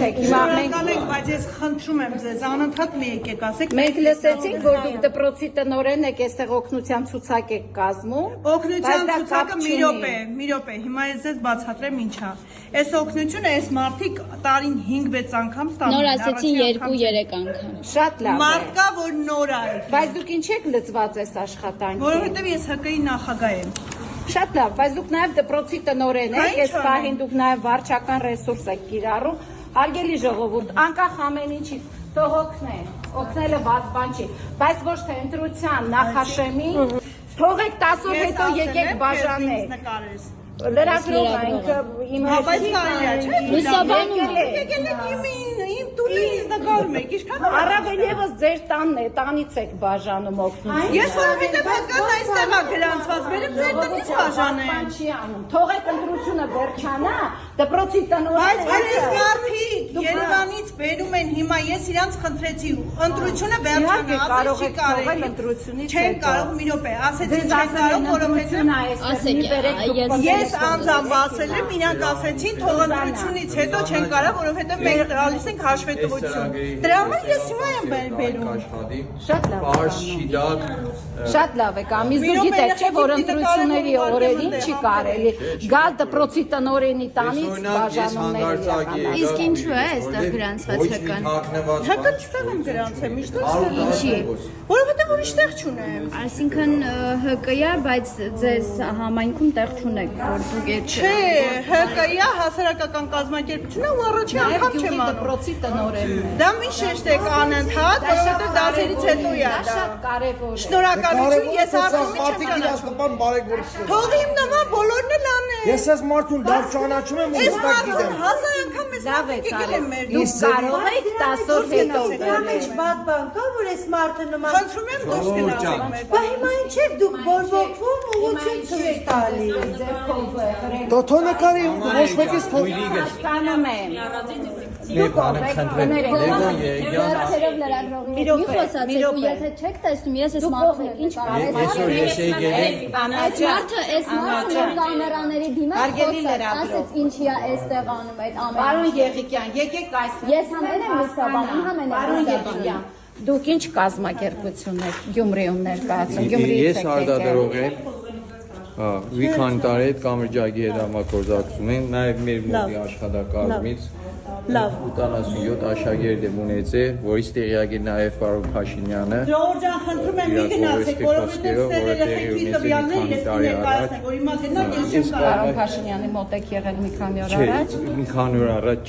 լսեցեք, հիմա մենք բայց ես խնդրում եմ ձեզ անընդհատ մի եկեք ասեք։ Մենք լսեցինք, որ դուք դպրոցի տնօրեն եք, այստեղ օգնության ցուցակ եք կազմում։ Օգնության ցուցակը մի րոպե, հիմա ես ձեզ բացատրեմ ինչա։ Այս օգնությունը այս մարդիկ տարին 5-6 անգամ ստանում։ Նոր ասեցին 2-3 անգամ։ Շատ լավ։ Մարդկա որ նոր է։ Բայց դուք ինչ եք լծված այս աշխատանքին։ Որովհետև ես ՀԿ-ի նախագահ եմ։ Շատ լավ, բայց դուք նաև դպրոցի տնօրեն եք, այս պահին դուք նաև վարչական ռեսուրս եք կիրառում։ Հարգելի ժողովուրդ, անկախ ամեն ինչից թող օգնեն, օգնելը վատ բան չի, բայց ոչ թե ընտրության նախաշեմի, թողեք 10 օր հետո եկեք բաժանեք։ Լրագրող ենք, իմ Լուսաբանում իմ տունը ինձ նկարում եք, ինչքան առավել ևս ձեր տանն է, տանից եք բաժանում օգնություն։ Ես որովհետև հական այստեղ է գրանցված, վերեմ ձեր տնից բաժանեմ։ Թողեք ընտրությունը վերջանա, դպրոցի տնօրենը։ Բայց այս մարդիկ Երևանից բերում են հիմա, ես իրանց խնդրեցի ընտրությունը վերջանա, կարող եք թողել ընտրությունից չեն կարող մի րոպե, ասեցի չեն կարող, որովհետև ես անձամբ ասել եմ, իրանք ասեցին թող ընտրությունից հետո չեն կարող, որովհետև մենք տալիս ենք հաշվետվություն։ Դրա համար ես հիմա եմ բերում։ Շատ լավ։ Պարզ շիդակ Շատ լավ է, ամիս դու գիտեք չէ, որ ընտրությունների օրերին չի կարելի գալ դպրոցի տնօրենի տանից բաժանումների։ Իսկ ինչու է այստեղ գրանցված հական։ Հակը ստեղ եմ գրանցել, միշտ Ինչի։ որովհետև ուրիշ տեղ չունեմ։ Այսինքն ՀԿ-յա, բայց ձեզ համայնքում տեղ չունեք, որ դուք այդ Չէ, ՀԿ-յա հասարակական կազմակերպությունը ու առաջի անգամ չեմ անում։ Դպրոցի տնօրենն է։ Դա մի շեշտեք անընդհատ, որովհետև դասերից հետո է Դա դա։ շատ կարևոր է։ Շնորհակալություն, ես արդյունքի չեմ ճանաչում։ Թող իմ նման բոլորն էլ անեն։ Ես այս մարդուն դեռ ճանաչում եմ ու Ես հստակ մարդուն գիտեմ։ 1000 անգամ ես Լավ է եկել եմ մեր դուք կարող եք 10 օր հետո Ինչ բան բան կա, որ այս մարդը նման։ Խնդրում եմ դուրս գնացեք մեր։ Բա հիմա ինչ եք դուք բորբոքվում ուղղություն ցույց տալի։ Տոթո նկարի ոչ մեկից թող Հասկանում եմ։ Դուք Ձեռքերով լրագրողին մի խոսացեք ու եթե չեք տեսնում, ես այս մարդը ինչ կարես։ Այսօր ես եկել եմ Այս մարդը այս մարդը որ կամերաների դիմաց Հարգելի լրագրող։ ասեց ինչի է այստեղ անում այդ ամեն Պարոն ինչը։ Եղիկյան, եկեք այս։ Ես համեն եմ լուսաբանում, համեն եմ Պարոն լուսաբանում։ Եղիկյան, դուք ինչ կազմակերպություն եք Գյումրիում ներկայացնում, Գյումրիից Ես արտադրող եմ մի քանի տարի այդ կամրջակի հետ համագործակցում են նաև մեր մոդի աշխատակազմից 87 աշակերտ եմ ունեցել, որից տեղյակ է նաև պարոն Փաշինյանը։ Ժողովուրդ ջան, խնդրում եմ մի գնացեք, որովհետև ստեղ երեխեքի տվյալներ ես ներկայացնեմ, որ հիմա գնաք ես չեմ կարող։ Պարոն Փաշինյանի մոտ եք եղել մի քանի օր առաջ։ Մի քանի օր առաջ